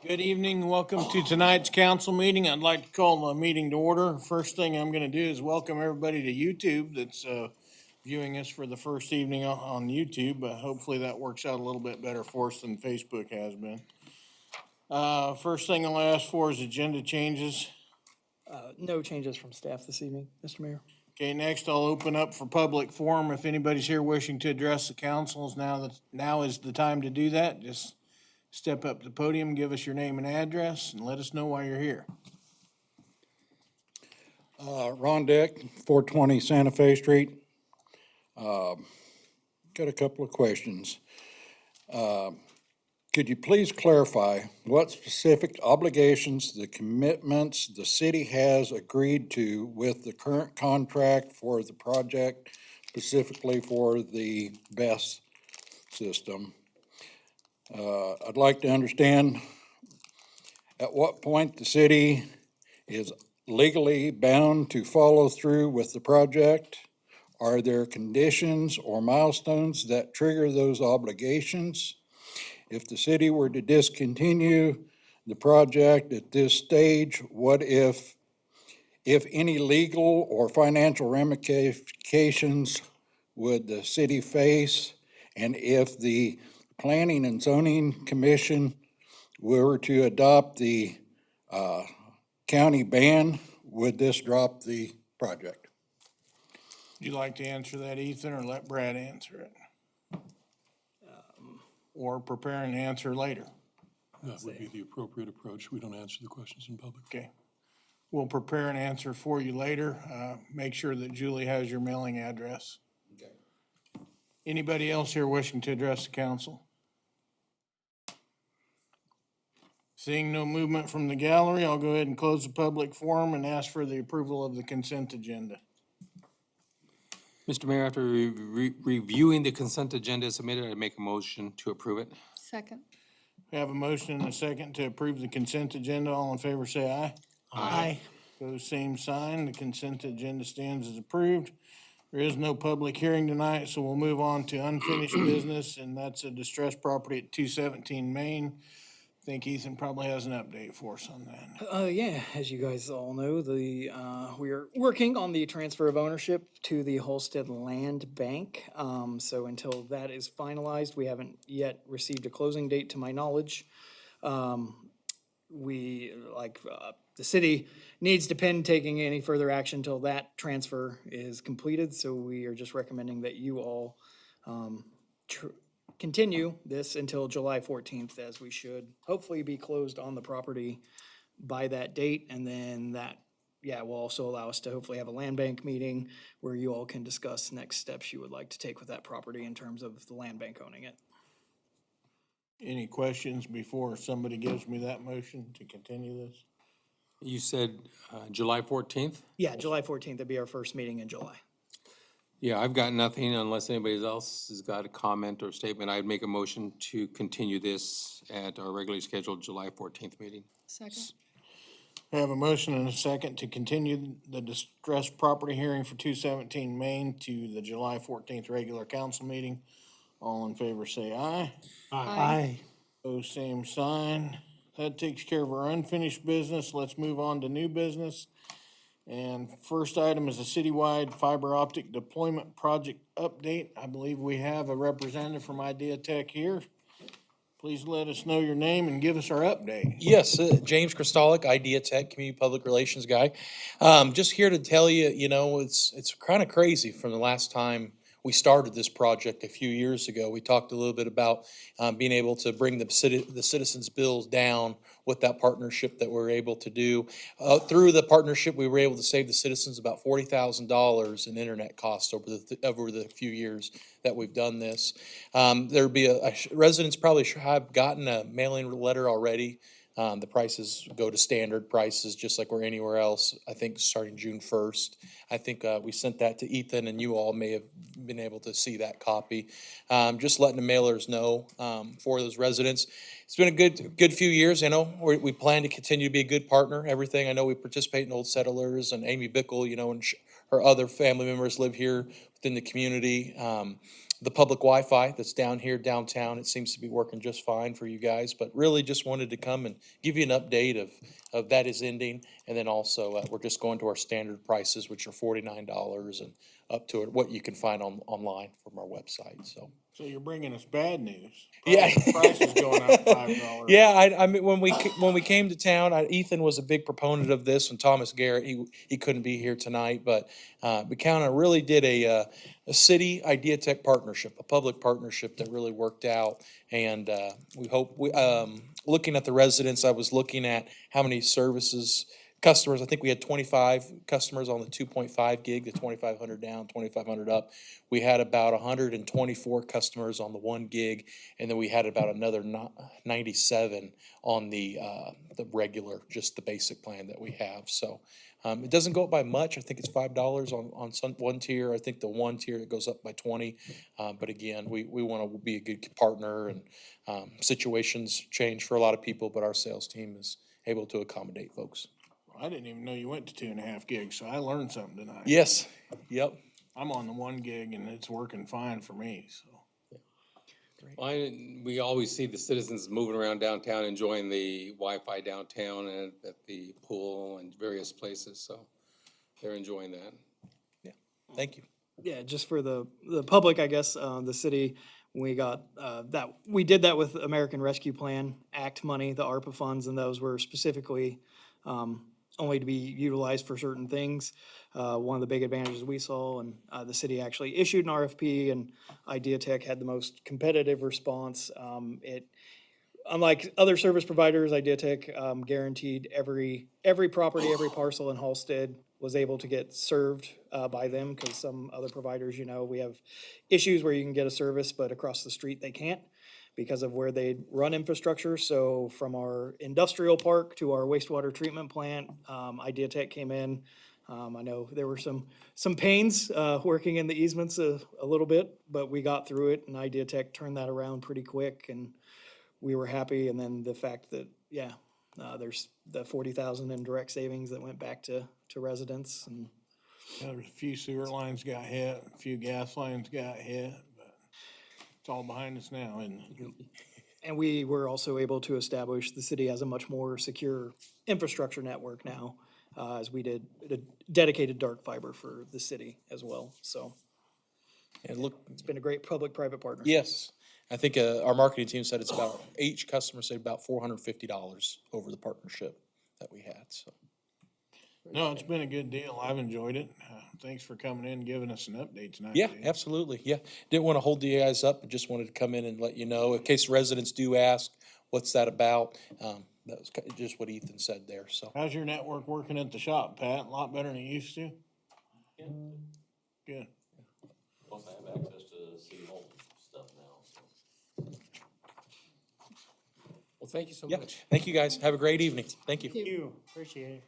Good evening. Welcome to tonight's council meeting. I'd like to call the meeting to order. First thing I'm going to do is welcome everybody to YouTube that's viewing us for the first evening on YouTube. Hopefully that works out a little bit better for us than Facebook has been. First thing I'll ask for is agenda changes. No changes from staff this evening, Mr. Mayor. Okay, next I'll open up for public forum. If anybody's here wishing to address the councils, now is the time to do that. Just step up to the podium, give us your name and address, and let us know why you're here. Ron Dick, 420 Santa Fe Street. Got a couple of questions. Could you please clarify what specific obligations, the commitments the city has agreed to with the current contract for the project, specifically for the BESS system? I'd like to understand at what point the city is legally bound to follow through with the project. Are there conditions or milestones that trigger those obligations? If the city were to discontinue the project at this stage, what if any legal or financial ramifications would the city face? And if the Planning and Zoning Commission were to adopt the county ban, would this drop the project? Would you like to answer that, Ethan, or let Brad answer it? Or prepare an answer later? That would be the appropriate approach. We don't answer the questions in public. Okay. We'll prepare an answer for you later. Make sure that Julie has your mailing address. Okay. Anybody else here wishing to address the council? Seeing no movement from the gallery, I'll go ahead and close the public forum and ask for the approval of the consent agenda. Mr. Mayor, after reviewing the consent agenda submitted, I make a motion to approve it. Second. We have a motion and a second to approve the consent agenda. All in favor, say aye. Aye. Pose same sign. The consent agenda stands as approved. There is no public hearing tonight, so we'll move on to unfinished business, and that's a distressed property at 217 Main. I think Ethan probably has an update for us on that. Yeah, as you guys all know, we are working on the transfer of ownership to the Halstead Land Bank. So until that is finalized, we haven't yet received a closing date to my knowledge. The city needs to pin taking any further action until that transfer is completed. So we are just recommending that you all continue this until July 14th, as we should hopefully be closed on the property by that date. And then that, will also allow us to hopefully have a land bank meeting where you all can discuss next steps you would like to take with that property in terms of the land bank owning it. Any questions before somebody gives me that motion to continue this? You said July 14th? Yeah, July 14th would be our first meeting in July. Yeah, I've got nothing unless anybody else has got a comment or statement. I'd make a motion to continue this at our regularly scheduled July 14th meeting. Second. We have a motion and a second to continue the distressed property hearing for 217 Main to the July 14th regular council meeting. All in favor say aye. Aye. Pose same sign. That takes care of our unfinished business. Let's move on to new business. And first item is a citywide fiber optic deployment project update. I believe we have a representative from Idea Tech here. Please let us know your name and give us our update. Yes, James Kristalik, Idea Tech, Community Public Relations guy. Just here to tell you, it's kind of crazy from the last time we started this project a few years ago. We talked a little bit about being able to bring the citizens' bills down with that partnership that we're able to do. Through the partnership, we were able to save the citizens about $40,000 in internet costs over the few years that we've done this. There'd be residents probably have gotten a mailing letter already. The prices go to standard prices, just like we're anywhere else, I think starting June 1st. I think we sent that to Ethan, and you all may have been able to see that copy. Just letting the mailers know for those residents. It's been a good few years, we plan to continue to be a good partner, everything. I know we participate in Old Settlers, and Amy Bickle, and her other family members live here within the community. the public Wi-Fi that's down here downtown. It seems to be working just fine for you guys, but really just wanted to come and give you an update of that is ending. And then also, we're just going to our standard prices, which are $49 and up to what you can find online from our website, so. So you're bringing us bad news. Yeah. Price is going up $5. Yeah, I mean, when we came to town, Ethan was a big proponent of this, and Thomas Garrett, he couldn't be here tonight, but we kind of really did a city Idea Tech partnership, a public partnership that really worked out, and we hope looking at the residents, I was looking at how many customers, I think we had 25 customers on the 2.5 gig, the 2,500 down, 2,500 up. We had about 124 customers on the 1 gig, and then we had about another 97 on the regular, just the basic plan that we have. So it doesn't go up by much. I think it's $5 on one tier. I think the one tier, it goes up by 20. But again, we want to be a good partner, and situations change for a lot of people, but our sales team is able to accommodate folks. I didn't even know you went to 2.5 gigs, so I learned something tonight. Yes, yep. I'm on the 1 gig and it's working fine for me, so. We always see the citizens moving around downtown, enjoying the Wi-Fi downtown and at the pool and various places, so they're enjoying that. Yeah, thank you. Yeah, just for the public, I guess, the city, we got, we did that with American Rescue Plan Act money, the ARPA funds, and those were specifically, only to be utilized for certain things. One of the big advantages we saw, and the city actually issued an RFP, and Idea Tech had the most competitive response. Unlike other service providers, Idea Tech guaranteed every property, every parcel in Halstead was able to get served by them, because some other providers, we have issues where you can get a service, but across the street they can't, because of where they run infrastructure. So from our industrial park to our wastewater treatment plant, Idea Tech came in. I know there were some pains working in the easements a little bit, but we got through it, and Idea Tech turned that around pretty quick, and we were happy. And then the fact that, there's the 40,000 in direct savings that went back to residents. And There's a few sewer lines got hit, a few gas lines got hit, but it's all behind us now, isn't it? And we were also able to establish the city has a much more secure infrastructure network now, as we did a dedicated dark fiber for the city as well. So And look, it's been a great public-private partnership. yes, I think our marketing team said it's about, each customer said about $450 over the partnership that we had, so. No, it's been a good deal. I've enjoyed it. Thanks for coming in and giving us an update tonight. Yeah, Dave. absolutely, yeah. Didn't want to hold you guys up, but just wanted to come in and let you know, in case residents do ask, what's that about? That was just what Ethan said there, so. How's your network working at the shop, Pat? A lot better than it used to? Yeah. Good. Plus I have access to City Hall stuff now, so. Well, thank you so Yeah, much. thank you guys. Have a great evening. Thank you. You, appreciate it.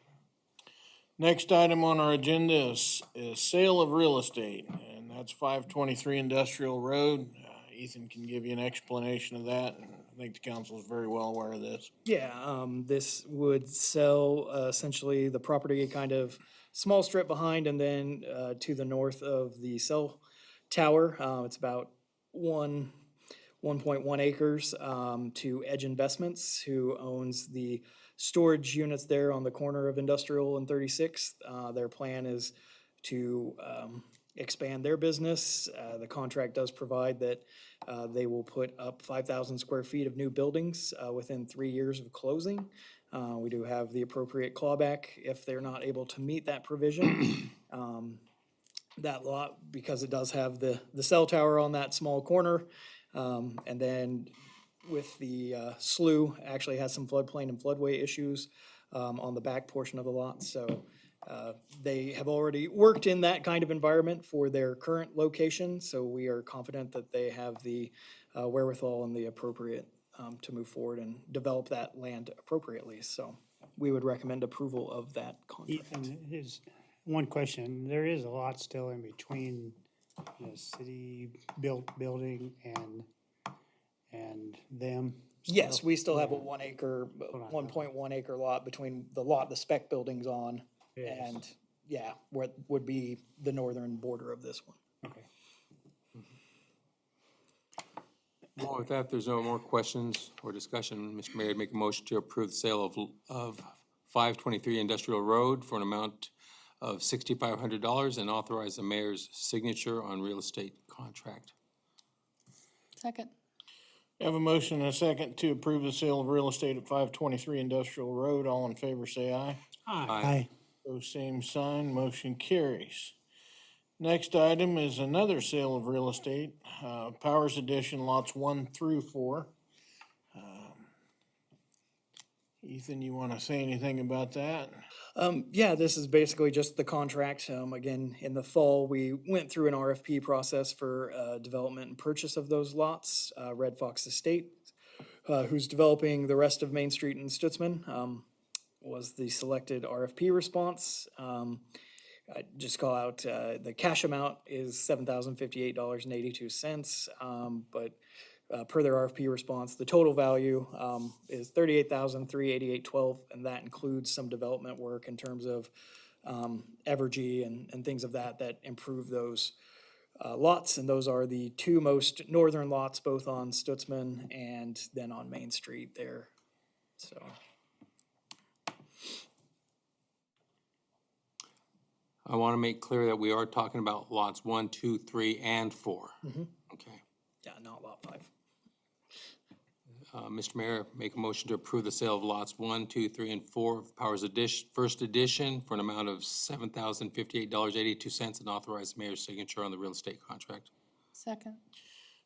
Next item on our agenda is sale of real estate, and that's 523 Industrial Road. Ethan can give you an explanation of that, and I think the council is very well aware of this. Yeah, this would sell essentially the property kind of small strip behind, and then to the north of the cell tower. It's about 1.1 acres to Edge Investments, who owns the storage units there on the corner of Industrial and 36th. Their plan is to expand their business. The contract does provide that they will put up 5,000 square feet of new buildings within 3 years of closing. We do have the appropriate clawback if they're not able to meet that provision. That lot, because it does have the cell tower on that small corner, and then with the slough, actually has some floodplain and floodway issues on the back portion of the lot. So they have already worked in that kind of environment for their current location. So we are confident that they have the wherewithal and the appropriate to move forward and develop that land appropriately. So we would recommend approval of that contract. Ethan, one question, there is a lot still in between the city-built building and them? Yes, we still have a 1 acre, 1.1 acre lot between the lot the spec building's on Yes. and, what would be the northern border of this one. Okay. With that, if there's no more questions or discussion, Mr. Mayor, I'd make a motion to approve the sale of 523 Industrial Road for an amount of $6,500 and authorize the mayor's signature on real estate contract. Second. We have a motion and a second to approve the sale of real estate at 523 Industrial Road. All in favor, say aye. Aye. Those same sign, motion carries. Next item is another sale of real estate, Powers Edition lots 1 through 4. Ethan, you want to say anything about that? Yeah, this is basically just the contract. Again, in the fall, we went through an RFP process for development and purchase of those lots. Red Fox Estate, who's developing the rest of Main Street in Stutzman, was the selected RFP response. I just call out, the cash amount is $7,058.82. But per their RFP response, the total value is $38,388.12, and that includes some development work in terms of Evergy and things of that improve those lots. And those are the two most northern lots, both on Stutzman and then on Main Street there. So. I want to make clear that we are talking about lots 1, 2, 3, and 4. Okay. Yeah, not lot 5. Mr. Mayor, make a motion to approve the sale of lots 1, 2, 3, and 4 of Powers Edition, First Edition for an amount of $7,058.82 and authorize the mayor's signature on the real estate contract. Second.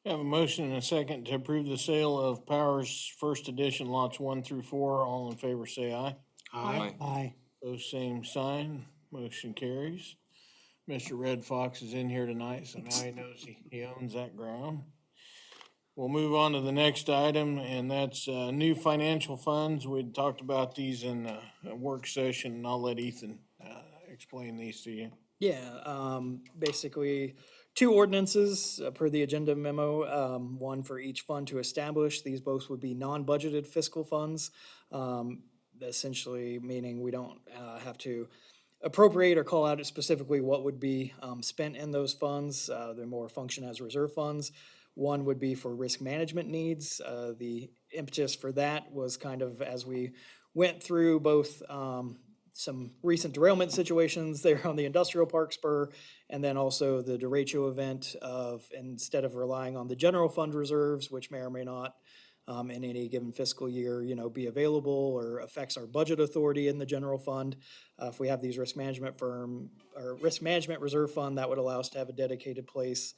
We have a motion and a second to approve the sale of Powers First Edition lots 1 through 4. All in favor, say aye. Aye. Aye. Those same sign, motion carries. Mr. Red Fox is in here tonight, so now he knows he owns that ground. We'll move on to the next item, and that's new financial funds. We talked about these in a work session, and I'll let Ethan explain these to you. Yeah, basically, two ordinances per the agenda memo, one for each fund to establish. These both would be non-budgeted fiscal funds, essentially meaning we don't have to appropriate or call out specifically what would be spent in those funds. They're more function as reserve funds. One would be for risk management needs. The impetus for that was kind of as we went through both some recent derailment situations there on the industrial park spur, and then also the derecho event of, instead of relying on the general fund reserves, which may or may not in any given fiscal year, be available or affects our budget authority in the general fund. If we have these risk management reserve fund, that would allow us to have a dedicated place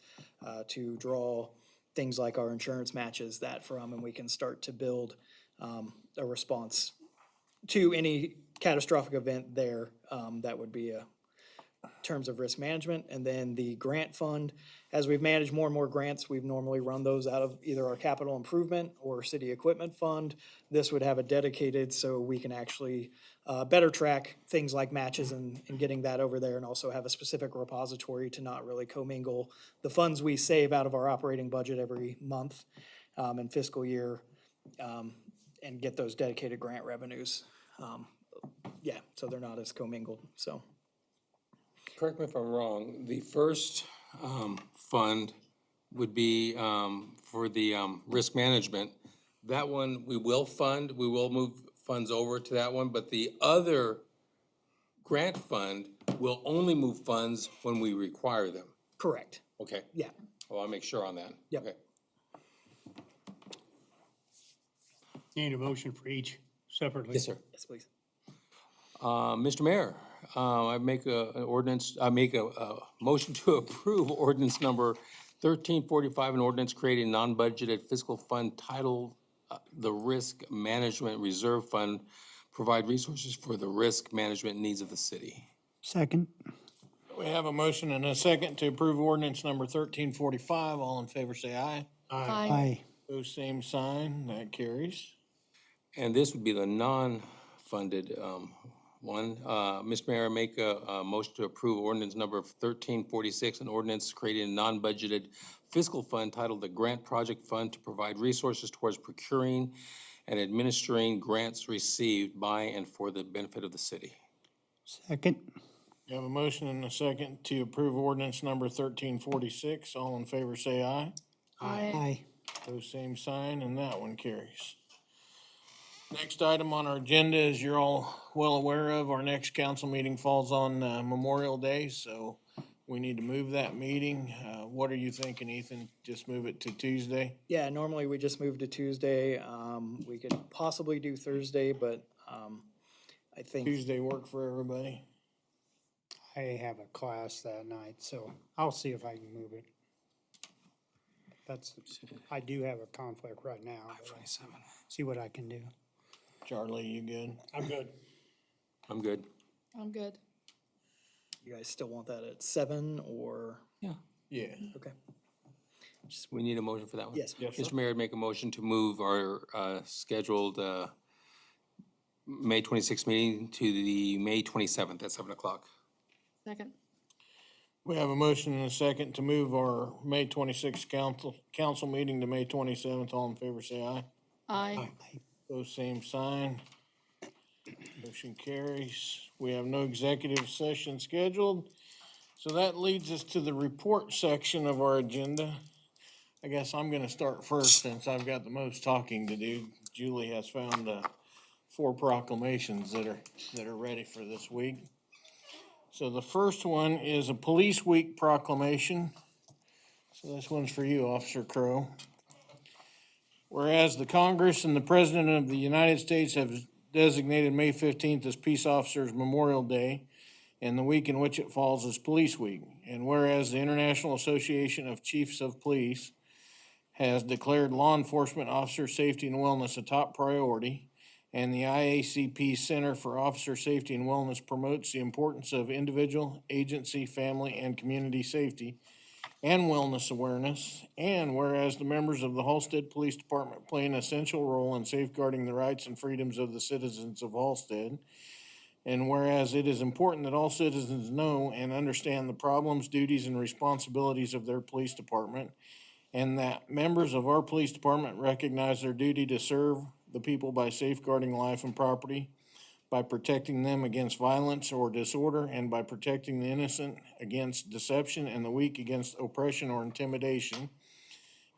to draw things like our insurance matches that from, and we can start to build a response to any catastrophic event there. That would be terms of risk management. And then the grant fund, as we've managed more and more grants, we've normally run those out of either our capital improvement or city equipment fund. This would have a dedicated, so we can actually better track things like matches and getting that over there, and also have a specific repository to not really commingle the funds we save out of our operating budget every month and fiscal year, and get those dedicated grant revenues. Yeah, so they're not as commingled, so. Correct me if I'm wrong, the first fund would be for the risk management. That one we will fund, we will move funds over to that one, but the other grant fund will only move funds when we require them. Correct, Okay, yeah. well, I'll make sure on that. Yep. Okay. Need a motion for each separately. Yes, sir. Yes, please. Mr. Mayor, I make a motion to approve ordinance number 1345, an ordinance creating non-budgeted fiscal fund titled the Risk Management Reserve Fund, provide resources for the risk management needs of the city. Second. We have a motion and a second to approve ordinance number 1345. All in favor, say aye. Aye. Those same sign, that carries. And this would be the non-funded one. Mr. Mayor, I make a motion to approve ordinance number 1346, an ordinance creating a non-budgeted fiscal fund titled the Grant Project Fund to provide resources towards procuring and administering grants received by and for the benefit of the city. Second. We have a motion and a second to approve ordinance number 1346. All in favor, say aye. Aye. Pose same sign, and that one carries. Next item on our agenda, as you're all well aware of, our next council meeting falls on Memorial Day, so we need to move that meeting. What are you thinking, Ethan? Just move it to Tuesday? Yeah, normally we just move to Tuesday. We could possibly do Thursday, but, I think, Tuesday work for everybody? I have a class that night, so I'll see if I can move it. I do have a conflict right now, but I'll see what I can do. Charlie, you good? I'm good. I'm good. I'm good. you guys still want that at 7 or, Yeah. okay? We need a motion for that one? Yes. Yes, sir. Mr. Mayor, I'd make a motion to move our scheduled May 26th meeting to the May 27th at 7 o'clock. Second. We have a motion and a second to move our May 26th council meeting to May 27th. All in favor, say aye. Aye. Those same sign. Motion carries. We have no executive session scheduled. So that leads us to the report section of our agenda. I guess I'm gonna start first since I've got the most talking to do. Julie has found 4 proclamations that are ready for this week. So the first one is a Police Week proclamation. So this one's for you, Officer Crow. Whereas the Congress and the President of the United States have designated May 15th as Peace Officers Memorial Day and the week in which it falls as Police Week. And whereas the International Association of Chiefs of Police has declared law enforcement officer safety and wellness a top priority, and the IACP Center for Officer Safety and Wellness promotes the importance of individual, agency, family, and community safety and wellness awareness. And whereas the members of the Halstead Police Department play an essential role in safeguarding the rights and freedoms of the citizens of Halstead. And whereas it is important that all citizens know and understand the problems, duties, and responsibilities of their police department, and that members of our police department recognize their duty to serve the people by safeguarding life and property, by protecting them against violence or disorder, and by protecting the innocent against deception and the weak against oppression or intimidation.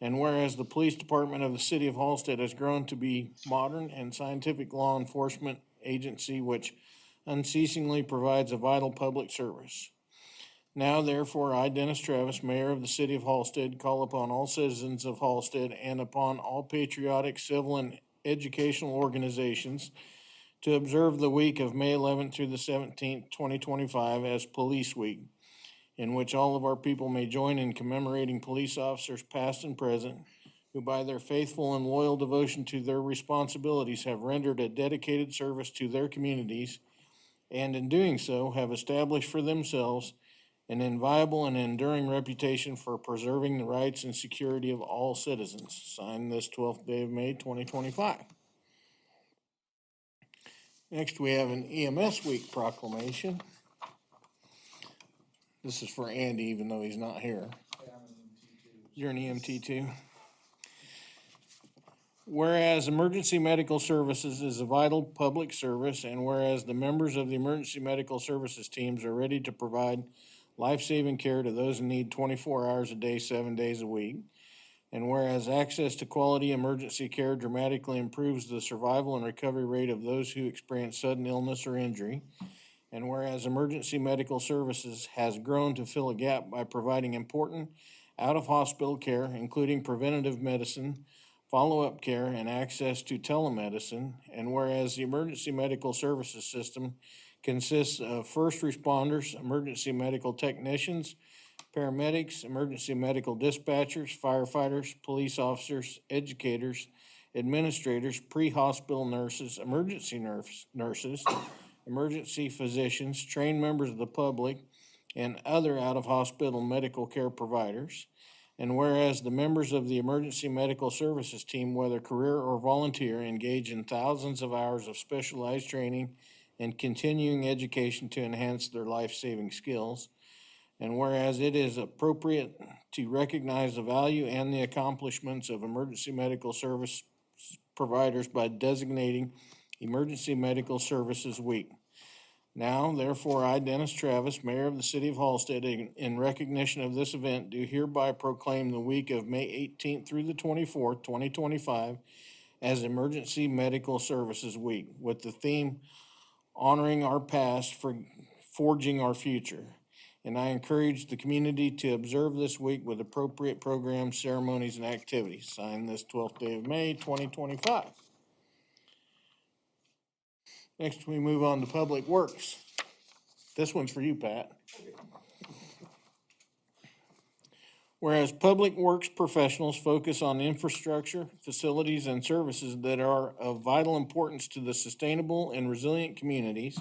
And whereas the police department of the city of Halstead has grown to be modern and scientific law enforcement agency which unceasingly provides a vital public service. Now therefore, I, Dennis Travis, Mayor of the city of Halstead, call upon all citizens of Halstead and upon all patriotic, civil, and educational organizations to observe the week of May 11th through the 17th, 2025 as Police Week, in which all of our people may join in commemorating police officers past and present, who by their faithful and loyal devotion to their responsibilities have rendered a dedicated service to their communities, and in doing so have established for themselves an inviolable and enduring reputation for preserving the rights and security of all citizens. Signed this 12th day of May, 2025. Next, we have an EMS Week proclamation. This is for Andy, even though he's not here. You're an EMT too? Whereas emergency medical services is a vital public service, and whereas the members of the emergency medical services teams are ready to provide life-saving care to those in need 24 hours a day, 7 days a week. And whereas access to quality emergency care dramatically improves the survival and recovery rate of those who experience sudden illness or injury. And whereas emergency medical services has grown to fill a gap by providing important out-of-hospital care, including preventative medicine, follow-up care, and access to telemedicine. And whereas the emergency medical services system consists of first responders, emergency medical technicians, paramedics, emergency medical dispatchers, firefighters, police officers, educators, administrators, pre-hospital nurses, emergency nurses, emergency physicians, trained members of the public, and other out-of-hospital medical care providers. And whereas the members of the emergency medical services team, whether career or volunteer, engage in thousands of hours of specialized training and continuing education to enhance their life-saving skills. And whereas it is appropriate to recognize the value and the accomplishments of emergency medical service providers by designating Emergency Medical Services Week. Now, therefore, I, Dennis Travis, Mayor of the City of Halstead, in recognition of this event, do hereby proclaim the week of May 18th through the 24th, 2025, as Emergency Medical Services Week, with the theme honoring our past for forging our future. And I encourage the community to observe this week with appropriate programs, ceremonies, and activities. Signed this 12th day of May, 2025. Next, we move on to Public Works. This one's for you, Pat. Whereas Public Works professionals focus on infrastructure, facilities, and services that are of vital importance to the sustainable and resilient communities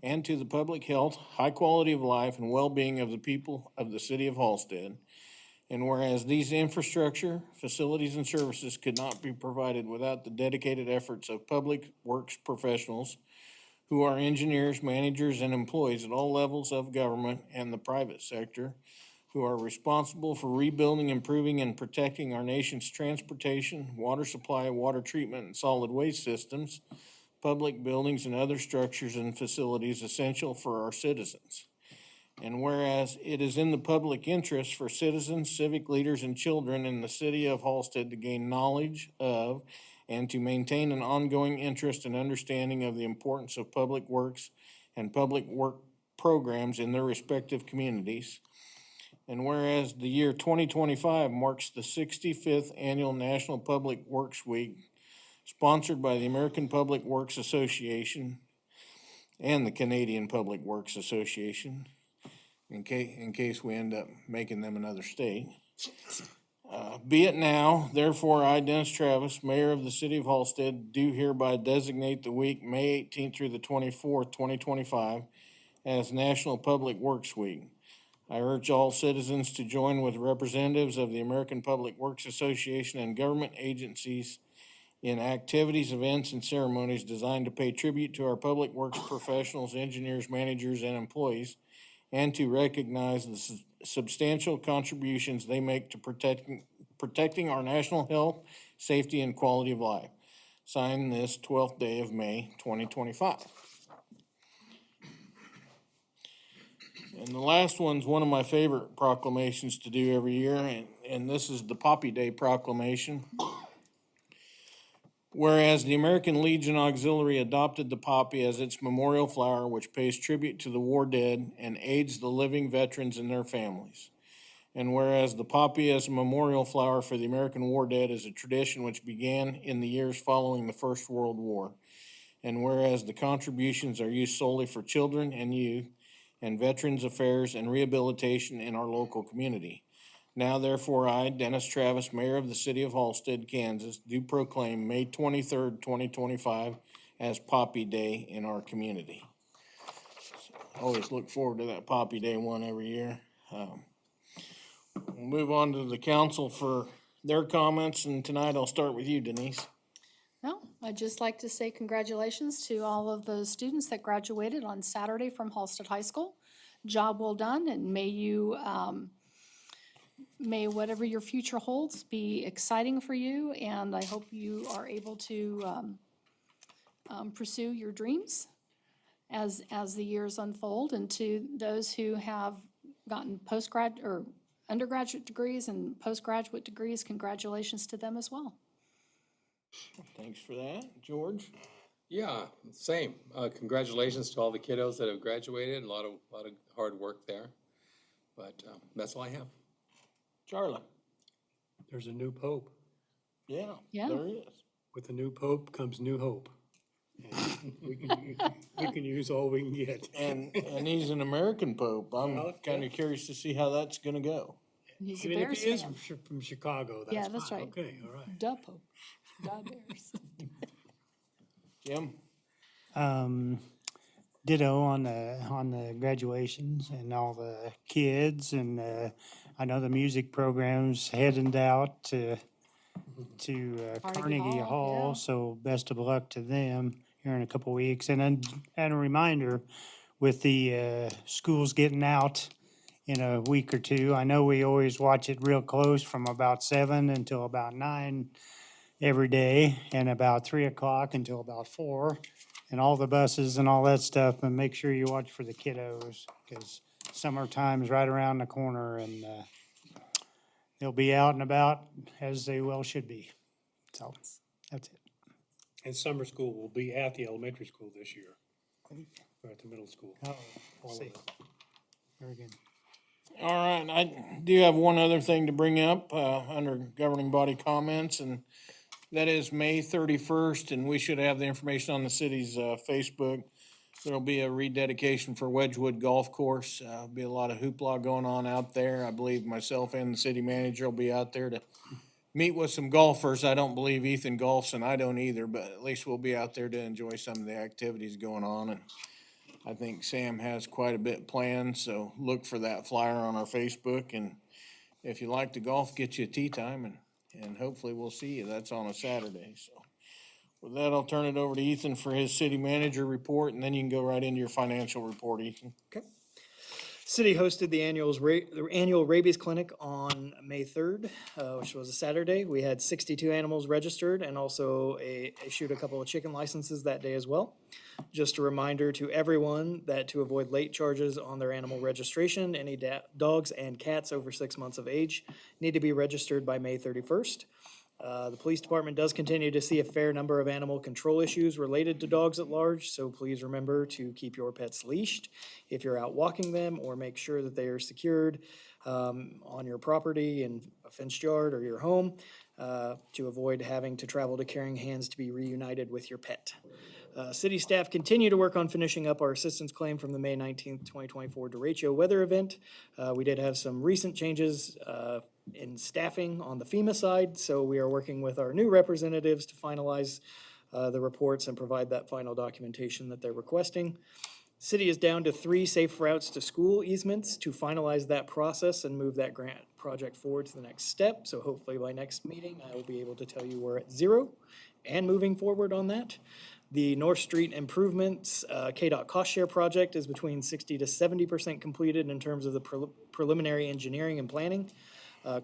and to the public health, high quality of life, and well-being of the people of the city of Halstead. And whereas these infrastructure, facilities, and services could not be provided without the dedicated efforts of Public Works professionals who are engineers, managers, and employees at all levels of government and the private sector, who are responsible for rebuilding, improving, and protecting our nation's transportation, water supply, water treatment, and solid waste systems, public buildings, and other structures and facilities essential for our citizens. And whereas it is in the public interest for citizens, civic leaders, and children in the city of Halstead to gain knowledge of and to maintain an ongoing interest and understanding of the importance of public works and public work programs in their respective communities. And whereas the year 2025 marks the 65th Annual National Public Works Week, sponsored by the American Public Works Association and the Canadian Public Works Association, in case we end up making them another state. Be it now, therefore, I, Dennis Travis, Mayor of the City of Halstead, do hereby designate the week May 18th through the 24th, 2025, as National Public Works Week. I urge all citizens to join with representatives of the American Public Works Association and government agencies in activities, events, and ceremonies designed to pay tribute to our public works professionals, engineers, managers, and employees, and to recognize the substantial contributions they make to protecting our national health, safety, and quality of life. Signed this 12th day of May, 2025. And the last one's one of my favorite proclamations to do every year, and this is the Poppy Day proclamation. Whereas the American Legion Auxiliary adopted the poppy as its memorial flower, which pays tribute to the war dead and aids the living veterans and their families. And whereas the poppy as a memorial flower for the American war dead is a tradition which began in the years following the First World War. And whereas the contributions are used solely for children and youth and veterans affairs and rehabilitation in our local community. Now therefore I, Dennis Travis, Mayor of the City of Halstead, Kansas, do proclaim May 23rd, 2025 as Poppy Day in our community. Always look forward to that Poppy Day one every year. We'll move on to the council for their comments, and tonight I'll start with you, Denise. Well, I'd just like to say congratulations to all of the students that graduated on Saturday from Halstead High School. Job well done, and may whatever your future holds be exciting for you, and I hope you are able to pursue your dreams as the years unfold. And to those who have gotten undergraduate degrees and postgraduate degrees, congratulations to them as well. Thanks for that. George? Yeah, same. Congratulations to all the kiddos that have graduated. A lot of hard work there. But that's all I have. Charlie? There's a new pope. Yeah, Yeah. there is. With the new pope comes new hope. And we can use all we can get. And he's an American pope. I'm Well, kind of curious to see how that's gonna go. And he's a Even if Bears he is fan. from Chicago, that's Yeah, that's fine. right. Okay, all right. Duh Pope. Duh Bears. Jim? Ditto on the graduations and all the kids, and I know the music program's heading out to Carnegie Hall, Hall, yeah. so best of luck to them here in a couple weeks. And then, and a reminder, with the schools getting out in a week or two, I know we always watch it real close from about 7 until about 9 every day, and about 3 o'clock until about 4. and all the buses and all that stuff, and make sure you watch for the kiddos, because summertime's right around the corner, and they'll be out and about as they well should be. So, that's it. And summer school will be at the elementary school this year, or at the middle school. Oh, All of see. it. Very good. All right, I do have one other thing to bring up, under governing body comments, and that is May 31st, and we should have the information on the city's, Facebook. There'll be a rededication for Wedgewood Golf Course. Be a lot of hoopla going on out there. I believe myself and the city manager will be out there to meet with some golfers. I don't believe Ethan golfs, and I don't either, but at least we'll be out there to enjoy some of the activities going on. And I think Sam has quite a bit planned, so look for that flyer on our Facebook. And if you like to golf, get you a tee time, and hopefully we'll see you. That's on a Saturday, so. With that, I'll turn it over to Ethan for his city manager report, and then you can go right into your financial report, Ethan. City hosted the annual rabies clinic on May 3rd, which was a Saturday. We had 62 animals registered and also issued a couple of chicken licenses that day as well. Just a reminder to everyone that to avoid late charges on their animal registration, any dogs and cats over 6 months of age need to be registered by May 31st. The police department does continue to see a fair number of animal control issues related to dogs at large, so please remember to keep your pets leashed if you're out walking them, or make sure that they are secured on your property in a fenced yard or your home to avoid having to travel to caring hands to be reunited with your pet. City staff continue to work on finishing up our assistance claim from the May 19th, 2024 derecho weather event. We did have some recent changes in staffing on the FEMA side, so we are working with our new representatives to finalize the reports and provide that final documentation that they're requesting. City is down to 3 safe routes to school easements to finalize that process and move that grant project forward to the next step. So hopefully by next meeting, I will be able to tell you we're at 0 and moving forward on that. The North Street improvements, KDOT cost share project is between 60 to 70% completed in terms of the preliminary engineering and planning.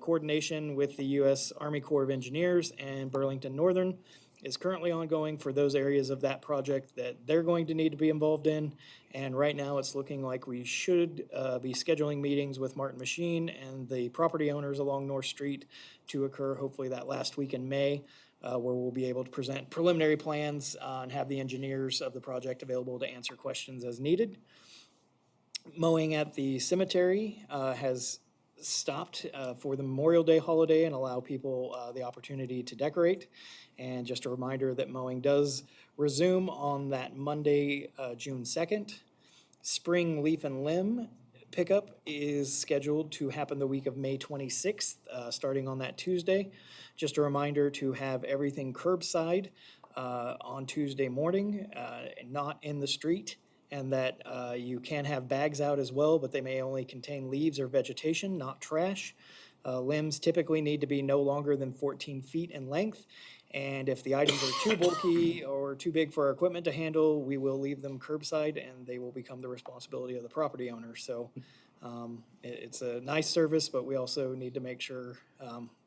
Coordination with the U.S. Army Corps of Engineers and Burlington Northern is currently ongoing for those areas of that project that they're going to need to be involved in. And right now, it's looking like we should be scheduling meetings with Martin Machine and the property owners along North Street to occur hopefully that last week in May, where we'll be able to present preliminary plans and have the engineers of the project available to answer questions as needed. Mowing at the cemetery has stopped for the Memorial Day holiday and allow people the opportunity to decorate. And just a reminder that mowing does resume on that Monday, June 2nd. Spring leaf and limb pickup is scheduled to happen the week of May 26th, starting on that Tuesday. Just a reminder to have everything curbside on Tuesday morning, not in the street, and that you can have bags out as well, but they may only contain leaves or vegetation, not trash. Limbs typically need to be no longer than 14 feet in length, and if the items are too bulky or too big for our equipment to handle, we will leave them curbside and they will become the responsibility of the property owner. So it's a nice service, but we also need to make sure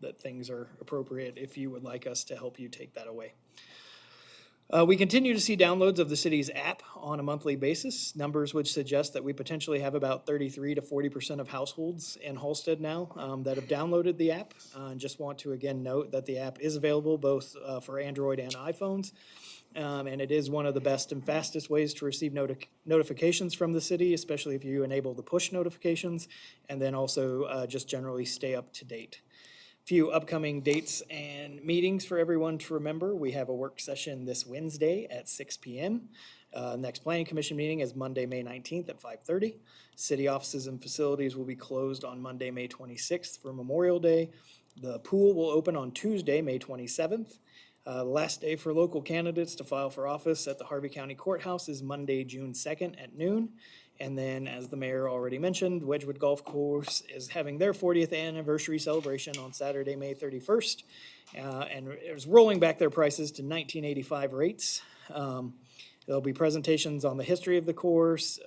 that things are appropriate if you would like us to help you take that away. We continue to see downloads of the city's app on a monthly basis, numbers which suggest that we potentially have about 33 to 40% of households in Halstead now that have downloaded the app. And just want to again note that the app is available both for Android and iPhones. And it is one of the best and fastest ways to receive notifications from the city, especially if you enable the push notifications, and then also just generally stay up to date. Few upcoming dates and meetings for everyone to remember. We have a work session this Wednesday at 6 p.m. Next Planning Commission meeting is Monday, May 19th at 5:30. City offices and facilities will be closed on Monday, May 26th for Memorial Day. The pool will open on Tuesday, May 27th. The last day for local candidates to file for office at the Harvey County Courthouse is Monday, June 2nd at noon. And then, as the mayor already mentioned, Wedgewood Golf Course is having their 40th anniversary celebration on Saturday, May 31st. And it was rolling back their prices to 1985 rates. There'll be presentations on the history of the course,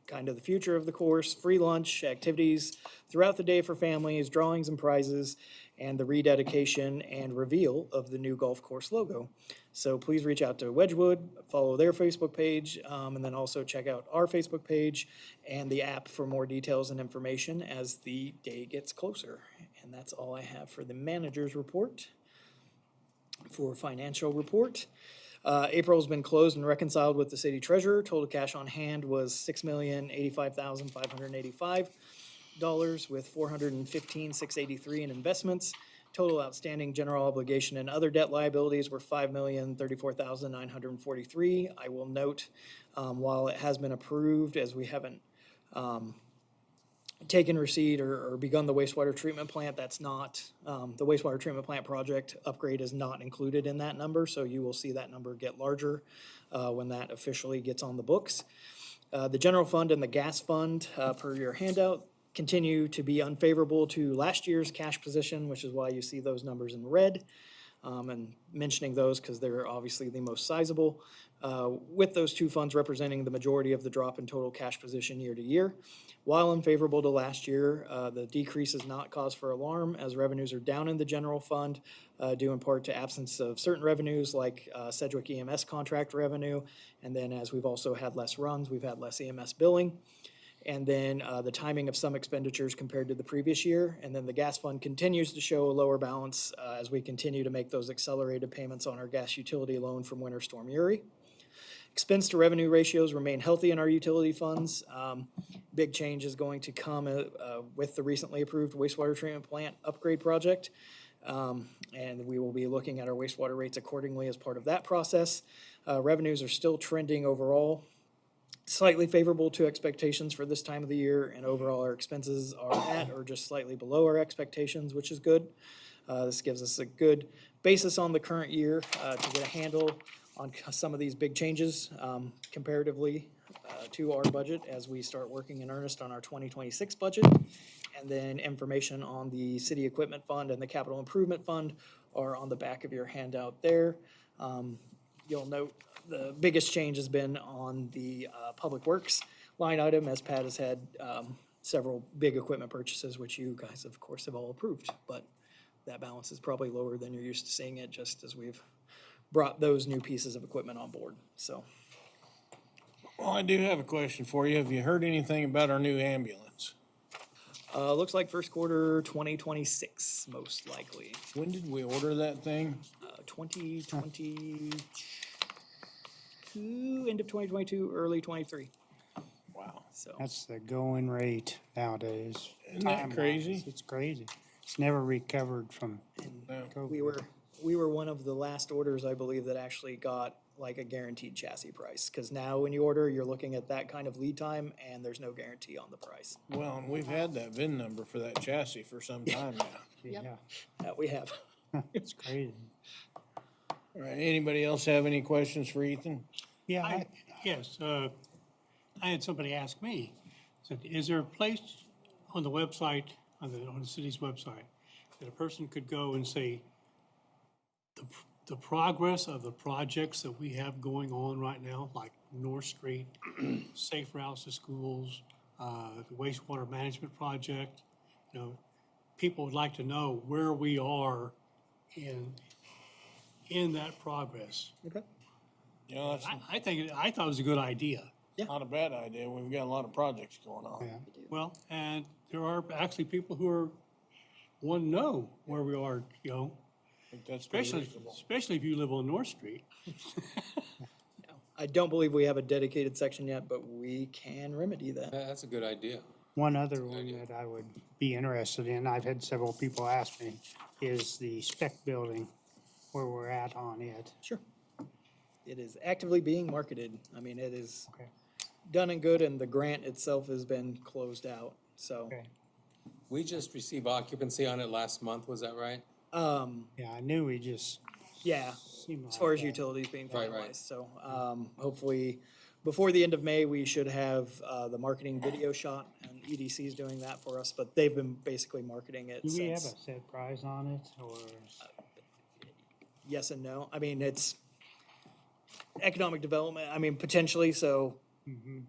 kind of the future of the course, free lunch, activities throughout the day for families, drawings and prizes. and the rededication and reveal of the new golf course logo. So please reach out to Wedgewood, follow their Facebook page, and then also check out our Facebook page and the app for more details and information as the day gets closer. And that's all I have for the manager's report. For financial report, April's been closed and reconciled with the city treasurer. Total cash on hand was $6,085,585 with $415,683 in investments. Total outstanding general obligation and other debt liabilities were $5,034,943. I will note, while it has been approved, as we haven't taken receipt or begun the wastewater treatment plant, that's not, the wastewater treatment plant project upgrade is not included in that number, so you will see that number get larger when that officially gets on the books. The general fund and the gas fund, per your handout, continue to be unfavorable to last year's cash position, which is why you see those numbers in red. And mentioning those because they're obviously the most sizable, with those two funds representing the majority of the drop in total cash position year to year. While unfavorable to last year, the decrease is not cause for alarm as revenues are down in the general fund, due in part to absence of certain revenues like Sedgwick EMS contract revenue. And then as we've also had less runs, we've had less EMS billing. And then the timing of some expenditures compared to the previous year. And then the gas fund continues to show a lower balance as we continue to make those accelerated payments on our gas utility loan from Winter Storm Uri. Expense to revenue ratios remain healthy in our utility funds. Big change is going to come with the recently approved wastewater treatment plant upgrade project. And we will be looking at our wastewater rates accordingly as part of that process. Revenues are still trending overall slightly favorable to expectations for this time of the year, and overall our expenses are at or just slightly below our expectations, which is good. This gives us a good basis on the current year to get a handle on some of these big changes comparatively to our budget as we start working in earnest on our 2026 budget. And then information on the city equipment fund and the capital improvement fund are on the back of your handout there. You'll note the biggest change has been on the public works line item, as Pat has had several big equipment purchases, which you guys, of course, have all approved. But that balance is probably lower than you're used to seeing it, just as we've brought those new pieces of equipment on board, so. Well, I do have a question for you. Have you heard anything about our new ambulance? Looks like first quarter 2026, most likely. When did we order that thing? 2022, end of 2022, early 23. Wow. So That's the going rate nowadays. Isn't that Time-wise, crazy? It's crazy. It's never recovered from No. COVID. we were one of the last orders, I believe, that actually got like a guaranteed chassis price. Because now when you order, you're looking at that kind of lead time and there's no guarantee on the price. Well, and we've had that VIN number for that chassis for some time now. Yeah, That we have. it's crazy. All right, anybody else have any questions for Ethan? Yeah, Yes, I had somebody ask me, said, is there a place on the website, on the city's website, that a person could go and say the progress of the projects that we have going on right now, like North Street, safe routes to schools, the wastewater management project, you know, people would like to know where we are in that progress. Okay. You know, that's I thought it was a good idea. not a bad idea. We've got a lot of projects going on. yeah. Well, and there are actually people who want to know where we are, you know, I think that's pretty reasonable. especially if you live on North Street. I don't believe we have a dedicated section yet, but we can remedy that. That's a good idea. One other one that I would be interested in, I've had several people ask me, is the spec building, where we're at on it. Sure. It is actively being marketed. I mean, it is Okay. done and good, and the grant itself has been closed out, so. Okay. We just received occupancy on it last month, was that right? Yeah, I knew we just Yeah, seemed like as far as that. utilities being Right, right. finalized, so, hopefully, before the end of May, we should have, the marketing video shot, and EDC is doing that for us, but they've been basically marketing it Do we have a since. set price on it, or? Yes and no. I mean, it's economic development, I mean, potentially, so,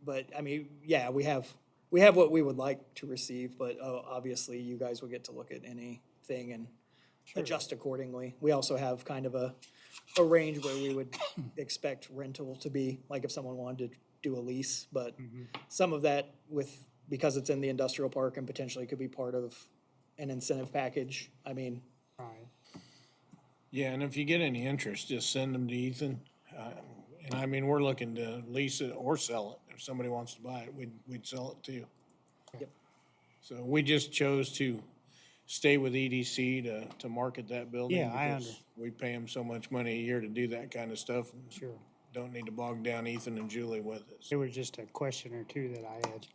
but, I mean, yeah, we have what we would like to receive, but obviously, you guys will get to look at anything and adjust accordingly. We also have kind of a range where we would expect rental to be, like if someone wanted to do a lease, but some of that because it's in the industrial park and potentially could be part of an incentive package. I mean, Right. Yeah, and if you get any interest, just send them to Ethan. And I mean, we're looking to lease it or sell it. If somebody wants to buy it, we'd sell it too. Yep. So we just chose to stay with EDC to market that building. Yeah, I because we pay them so much money a year to do that kind of stuff. And Sure. don't need to bog down Ethan and Julie with it. There was just a question or two that I had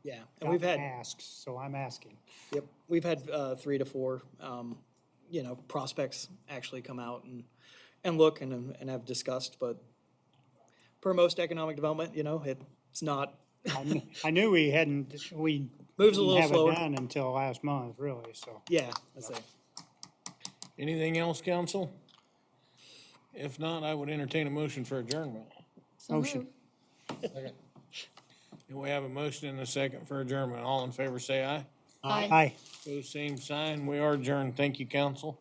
yeah, and we've gotten had, asked, so I'm asking. yep, we've had 3 to 4, prospects actually come out and look and have discussed, but per most economic development, it's not, I knew we we Moves a didn't little have slower. it done until last month, really, so. yeah, that's it. Anything else, council? If not, I would entertain a motion for adjournment. So Motion. moved. And we have a motion and a second for adjournment. All in favor, say aye. Aye. Aye. Pose same sign. We are adjourned. Thank you, council.